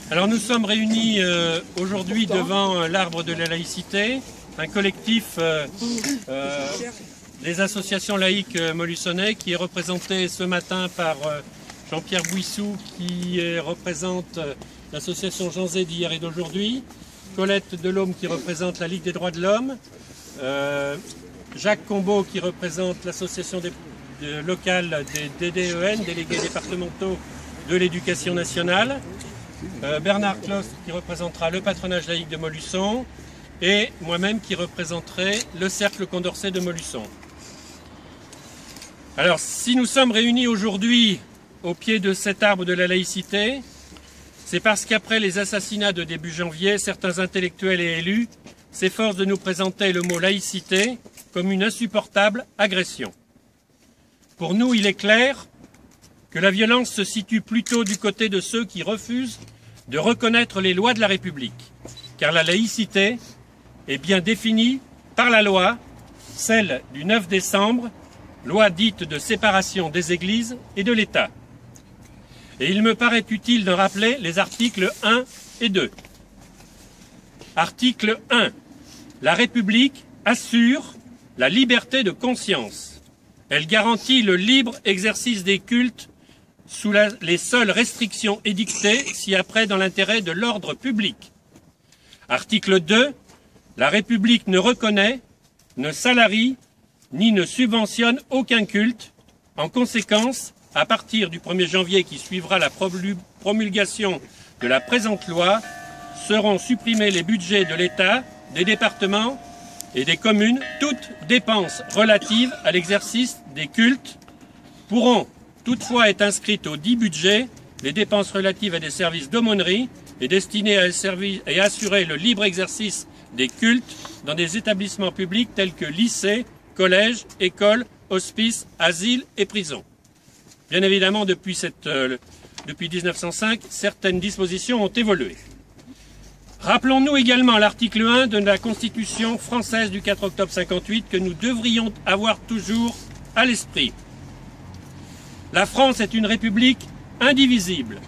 Alors nous sommes réunis aujourd'hui devant l'arbre de la laïcité, un collectif des associations laïques molusonnais qui est représenté ce matin par Jean-Pierre Bouissou qui représente l'association Jean Zé d'hier et d'aujourd'hui, Colette Delhomme qui représente la Ligue des droits de l'homme, Jacques Combeau qui représente l'association locale des DDEN, délégués départementaux de l'éducation nationale, Bernard Clost qui représentera le patronage laïque de Molusson et moi-même qui représenterai le cercle Condorcet de Molusson. Alors si nous sommes réunis aujourd'hui au pied de cet arbre de la laïcité, c'est parce qu'après les assassinats de début janvier, certains intellectuels et élus s'efforcent de nous présenter le mot laïcité comme une insupportable agression. Pour nous, il est clair que la violence se situe plutôt du côté de ceux qui refusent de reconnaître les lois de la République, car la laïcité est bien définie par la loi, celle du 9 décembre, loi dite de séparation des Églises et de l'État. Et il me paraît utile de rappeler les articles 1 et 2. Article 1. La République assure la liberté de conscience. Elle garantit le libre exercice des cultes sous les seules restrictions édictées ci-après dans l'intérêt de l'ordre public. Article 2. La République ne reconnaît, ne salarie, ni ne subventionne aucun culte. En conséquence, à partir du 1er janvier qui suivra la promulgation de la présente loi, seront supprimés les budgets de l'État, des départements et des communes. Toutes dépenses relatives à l'exercice des cultes pourront toutefois être inscrites au dit budget. Les dépenses relatives à des services d'aumônerie et destinées à assurer le libre exercice des cultes dans des établissements publics tels que lycées, collèges, écoles, hospices, asiles et prisons. Bien évidemment, depuis 1905, certaines dispositions ont évolué. Rappelons-nous également l'article 1 de la Constitution française du 4 octobre 58 que nous devrions avoir toujours à l'esprit. La France est une république indivisible,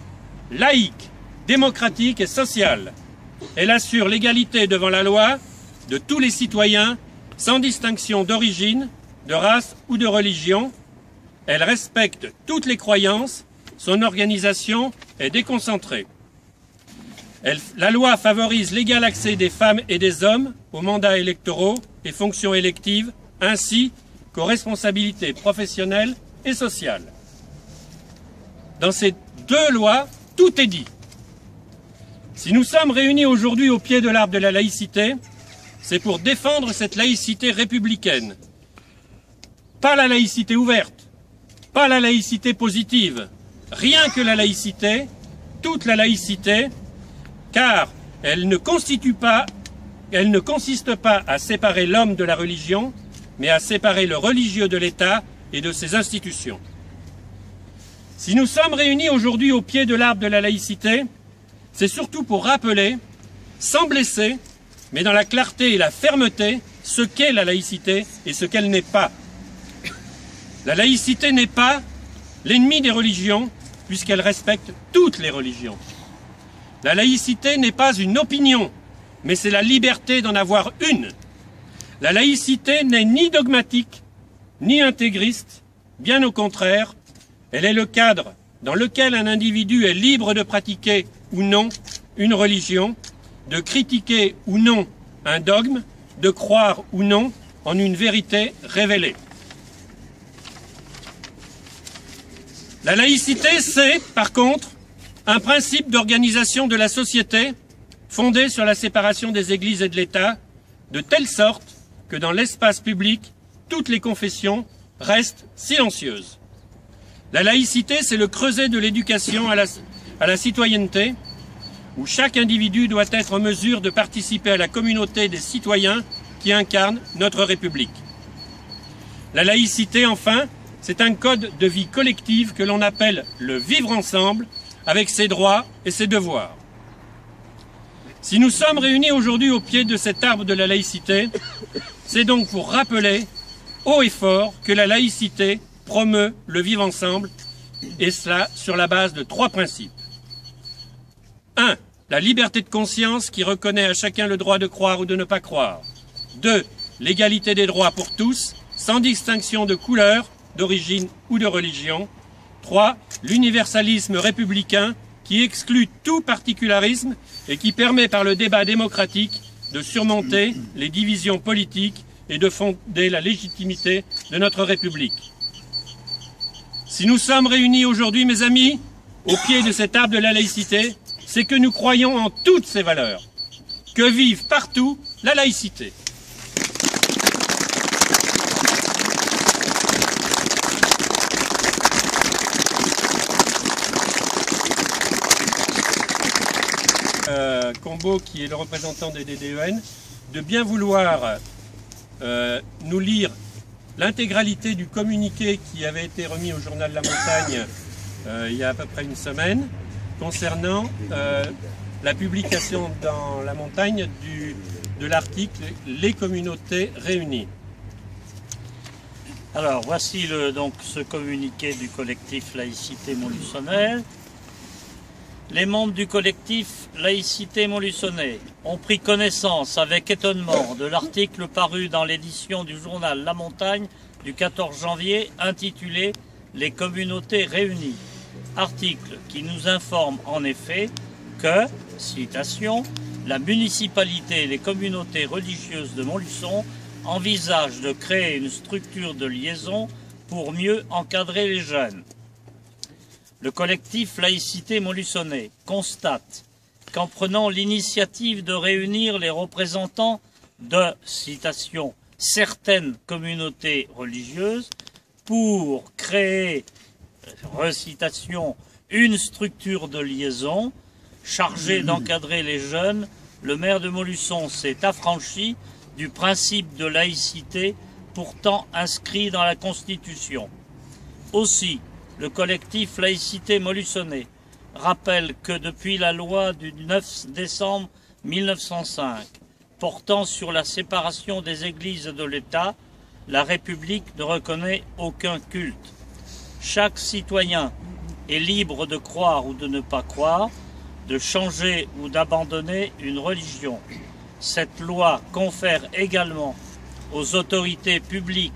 laïque, démocratique et sociale. Elle assure l'égalité devant la loi de tous les citoyens sans distinction d'origine, de race ou de religion. Elle respecte toutes les croyances, son organisation est déconcentrée. La loi favorise l'égal accès des femmes et des hommes aux mandats électoraux et fonctions électives, ainsi qu'aux responsabilités professionnelles et sociales. Dans ces deux lois, tout est dit. Si nous sommes réunis aujourd'hui au pied de l'arbre de la laïcité, c'est pour défendre cette laïcité républicaine. Pas la laïcité ouverte, pas la laïcité positive, rien que la laïcité, toute la laïcité, car elle ne consiste pas à séparer l'homme de la religion, mais à séparer le religieux de l'État et de ses institutions. Si nous sommes réunis aujourd'hui au pied de l'arbre de la laïcité, c'est surtout pour rappeler, sans blesser, mais dans la clarté et la fermeté, ce qu'est la laïcité et ce qu'elle n'est pas. La laïcité n'est pas l'ennemi des religions, puisqu'elle respecte toutes les religions. La laïcité n'est pas une opinion, mais c'est la liberté d'en avoir une. La laïcité n'est ni dogmatique, ni intégriste, bien au contraire, elle est le cadre dans lequel un individu est libre de pratiquer ou non une religion, de critiquer ou non un dogme, de croire ou non en une vérité révélée. La laïcité, c'est, par contre, un principe d'organisation de la société fondé sur la séparation des églises et de l'État, de telle sorte que dans l'espace public, toutes les confessions restent silencieuses. La laïcité, c'est le creuset de l'éducation à la citoyenneté, où chaque individu doit être en mesure de participer à la communauté des citoyens qui incarnent notre République. La laïcité, enfin, c'est un code de vie collective que l'on appelle le vivre ensemble, avec ses droits et ses devoirs. Si nous sommes réunis aujourd'hui au pied de cet arbre de la laïcité, c'est donc pour rappeler haut et fort que la laïcité promeut le vivre ensemble, et cela sur la base de 3 principes. 1. la liberté de conscience qui reconnaît à chacun le droit de croire ou de ne pas croire. 2. L'égalité des droits pour tous, sans distinction de couleur, d'origine ou de religion. 3. L'universalisme républicain qui exclut tout particularisme et qui permet par le débat démocratique de surmonter les divisions politiques et de fonder la légitimité de notre République. Si nous sommes réunis aujourd'hui, mes amis, au pied de cet arbre de la laïcité, c'est que nous croyons en toutes ces valeurs. Que vive partout la laïcité. Combo, qui est le représentant des DDEN, de bien vouloir nous lire l'intégralité du communiqué qui avait été remis au journal La Montagne il y a à peu près une semaine concernant la publication dans La Montagne de l'article « Les communautés réunies ». Alors voici donc ce communiqué du collectif Laïcité Montluçonnais. Les membres du collectif Laïcité Montluçonnais ont pris connaissance avec étonnement de l'article paru dans l'édition du journal La Montagne du 14 janvier intitulé « Les communautés réunies ». Article qui nous informe en effet que, citation, « la municipalité et les communautés religieuses de Montluçon envisagent de créer une structure de liaison pour mieux encadrer les jeunes ». Le collectif Laïcité Montluçonnais constate qu'en prenant l'initiative de réunir les représentants de, citation, certaines communautés religieuses pour créer, recitation, une structure de liaison chargée d'encadrer les jeunes, le maire de Montluçon s'est affranchi du principe de laïcité pourtant inscrit dans la Constitution. Aussi, le collectif Laïcité Montluçonnais rappelle que depuis la loi du 9 décembre 1905 portant sur la séparation des églises de l'État, la République ne reconnaît aucun culte. Chaque citoyen est libre de croire ou de ne pas croire, de changer ou d'abandonner une religion. Cette loi confère également aux autorités publiques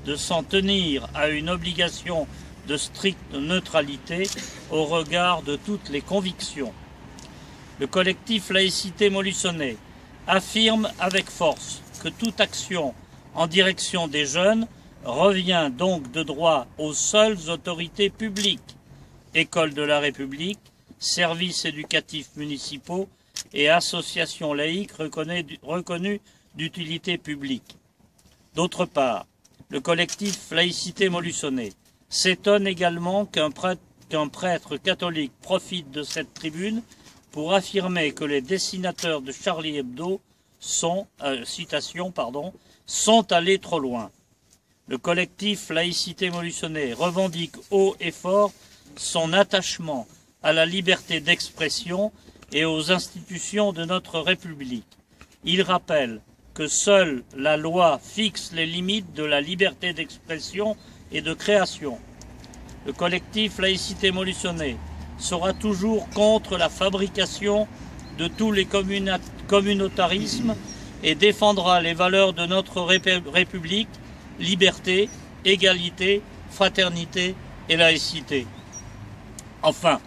de s'en tenir à une obligation de stricte neutralité au regard de toutes les convictions. Le collectif Laïcité Montluçonnais affirme avec force que toute action en direction des jeunes revient donc de droit aux seules autorités publiques, écoles de la République, services éducatifs municipaux et associations laïques reconnues d'utilité publique. D'autre part, le collectif Laïcité Montluçonnais s'étonne également qu'un prêtre catholique profite de cette tribune pour affirmer que les dessinateurs de Charlie Hebdo sont, sont allés trop loin. Le collectif Laïcité Montluçonnais revendique haut et fort son attachement à la liberté d'expression et aux institutions de notre République. Il rappelle que seule la loi fixe les limites de la liberté d'expression et de création. Le collectif Laïcité Montluçonnais sera toujours contre la fabrication de tous les communautarismes et défendra les valeurs de notre République, liberté, égalité, fraternité et laïcité. Enfin,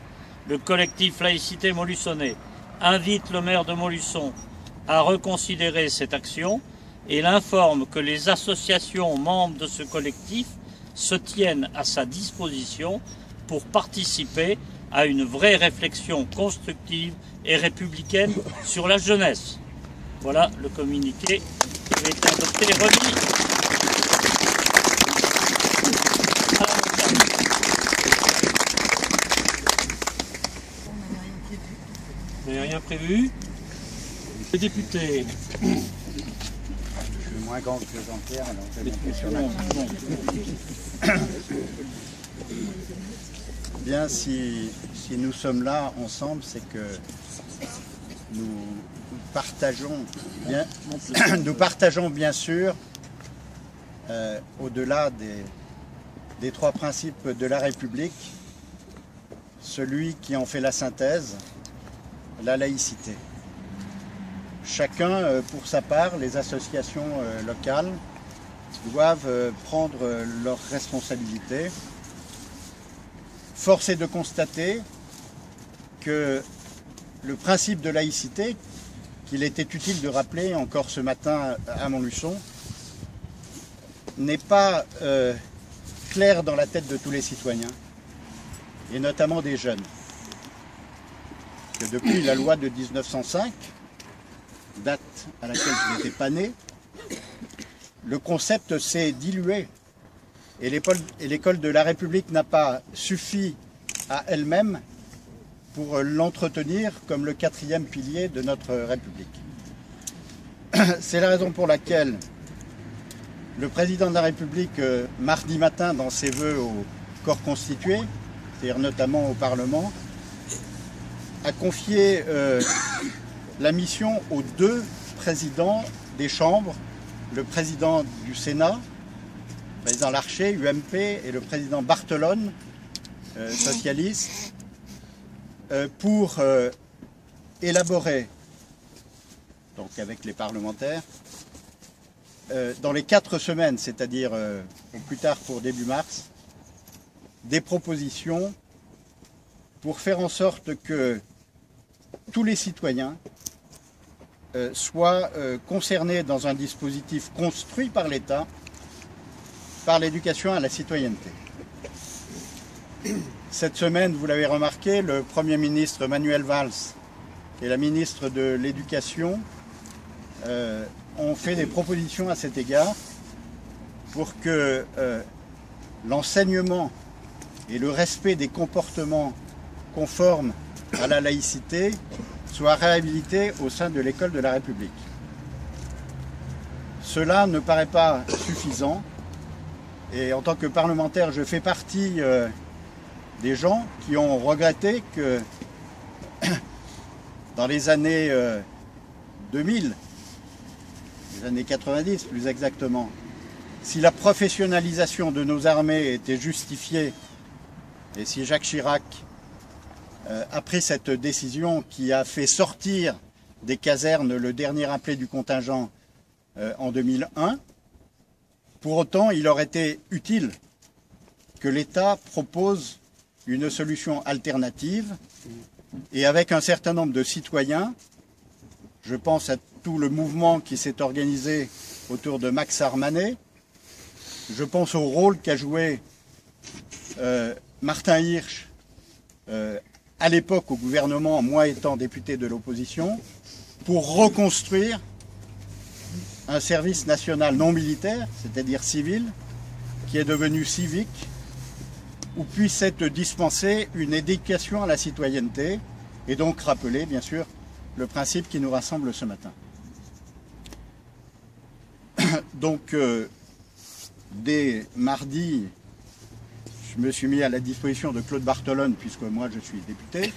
le collectif Laïcité Montluçonnais invite le maire de Montluçon à reconsidérer cette action et l'informe que les associations membres de ce collectif se tiennent à sa disposition pour participer à une vraie réflexion constructive et républicaine sur la jeunesse. Voilà le communiqué qui a été adopté et remis. Vous n'avez rien prévu? Les députés. Je suis moins grand que Jean-Pierre, alors je vais monter sur la... Bien, si nous sommes là ensemble, c'est que nous partageons bien sûr, au-delà des trois principes de la République, celui qui en fait la synthèse, la laïcité. Chacun, pour sa part, les associations locales doivent prendre leurs responsabilités. Force est de constater que le principe de laïcité, qu'il était utile de rappeler encore ce matin à Montluçon, n'est pas clair dans la tête de tous les citoyens, et notamment des jeunes. Que depuis la loi de 1905, date à laquelle je n'étais pas né, le concept s'est dilué et l'école de la République n'a pas suffi à elle-même pour l'entretenir comme le 4e pilier de notre République. C'est la raison pour laquelle le président de la République, mardi matin, dans ses vœux au corps constitué, c'est-à-dire notamment au Parlement, a confié la mission aux 2 présidents des chambres, le président du Sénat, le président Larcher, UMP, et le président Barthelone, socialiste, pour élaborer, donc avec les parlementaires, dans les 4 semaines, c'est-à-dire au plus tard pour début mars, des propositions pour faire en sorte que tous les citoyens soient concernés dans un dispositif construit par l'État, par l'éducation à la citoyenneté. Cette semaine, vous l'avez remarqué, le Premier ministre Manuel Valls et la ministre de l'Éducation ont fait des propositions à cet égard pour que l'enseignement et le respect des comportements conformes à la laïcité soient réhabilités au sein de l'école de la République. Cela ne paraît pas suffisant et en tant que parlementaire, je fais partie des gens qui ont regretté que dans les années 2000, les années 90 plus exactement, si la professionnalisation de nos armées était justifiée et si Jacques Chirac a pris cette décision qui a fait sortir des casernes le dernier appelé du contingent en 2001, pour autant il aurait été utile que l'État propose une solution alternative et avec un certain nombre de citoyens, je pense à tout le mouvement qui s'est organisé autour de Max Armanet, je pense au rôle qu'a joué Martin Hirsch à l'époque au gouvernement, moi étant député de l'opposition, pour reconstruire un service national non militaire, c'est-à-dire civil, qui est devenu civique, où puisse être dispensée une éducation à la citoyenneté, et donc rappeler, bien sûr, le principe qui nous rassemble ce matin. Donc, dès mardi, je me suis mis à la disposition de Claude Barthelone, puisque moi je suis député,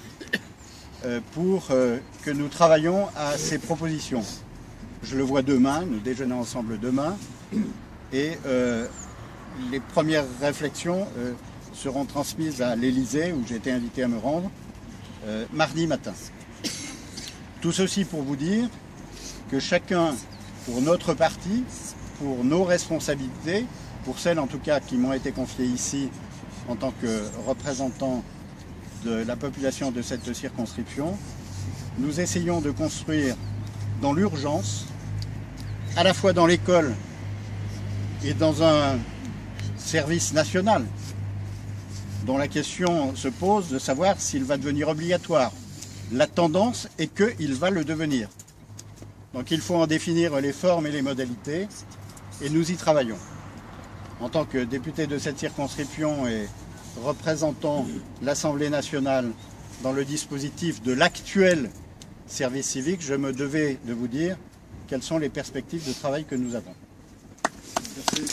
pour que nous travaillions à ces propositions. Je le vois demain, nous déjeunons ensemble demain, et les premières réflexions seront transmises à l'Élysée, où j'ai été invité à me rendre, mardi matin. Tout ceci pour vous dire que chacun, pour notre parti, pour nos responsabilités, pour celles en tout cas qui m'ont été confiées ici en tant que représentant de la population de cette circonscription, nous essayons de construire dans l'urgence, à la fois dans l'école et dans un service national, dont la question se pose de savoir s'il va devenir obligatoire. La tendance est qu'il va le devenir. Donc il faut en définir les formes et les modalités, et nous y travaillons. En tant que député de cette circonscription et représentant l'Assemblée nationale dans le dispositif de l'actuel service civique, je me devais de vous dire quelles sont les perspectives de travail que nous avons. Merci.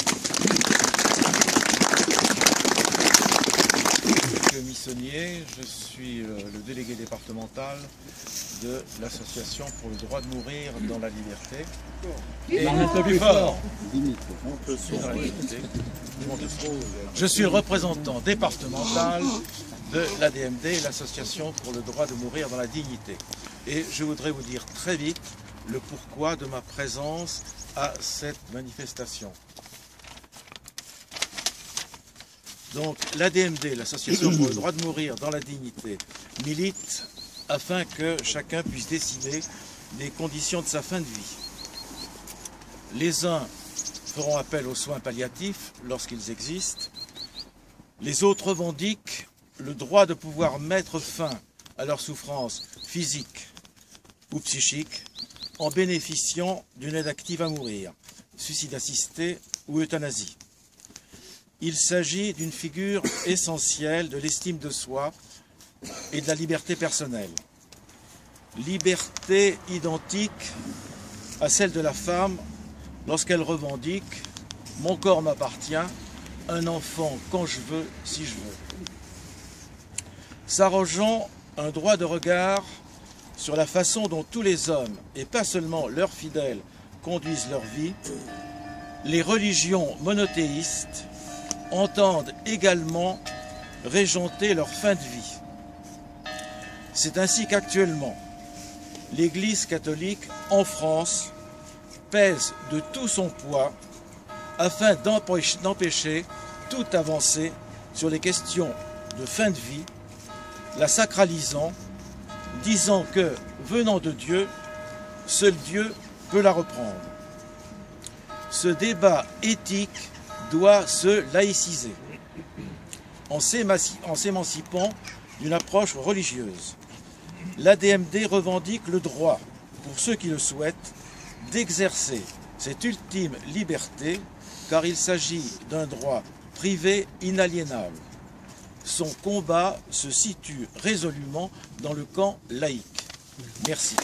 Monsieur Missonnier, je suis le délégué départemental de l'association pour le droit de mourir dans la liberté. Et un peu plus fort. Je suis représentant départemental de l'ADMD, l'Association pour le droit de mourir dans la dignité. Et je voudrais vous dire très vite le pourquoi de ma présence à cette manifestation. Donc l'ADMD, l'Association pour le droit de mourir dans la dignité, milite afin que chacun puisse décider des conditions de sa fin de vie. Les uns feront appel aux soins palliatifs lorsqu'ils existent. Les autres revendiquent le droit de pouvoir mettre fin à leur souffrance physique ou psychique en bénéficiant d'une aide active à mourir, suicide assisté ou euthanasie. Il s'agit d'une figure essentielle de l'estime de soi et de la liberté personnelle. Liberté identique à celle de la femme lorsqu'elle revendique « Mon corps m'appartient, un enfant quand je veux, si je veux ». S'arrogeant un droit de regard sur la façon dont tous les hommes, et pas seulement leurs fidèles, conduisent leur vie, les religions monothéistes entendent également régenter leur fin de vie. C'est ainsi qu'actuellement, l'Église catholique en France pèse de tout son poids afin d'empêcher toute avancée sur les questions de fin de vie, la sacralisant, disant que, venant de Dieu, seul Dieu peut la reprendre. Ce débat éthique doit se laïciser en s'émancipant d'une approche religieuse. L'ADMD revendique le droit, pour ceux qui le souhaitent, d'exercer cette ultime liberté, car il s'agit d'un droit privé inaliénable. Son combat se situe résolument dans le camp laïque. Merci.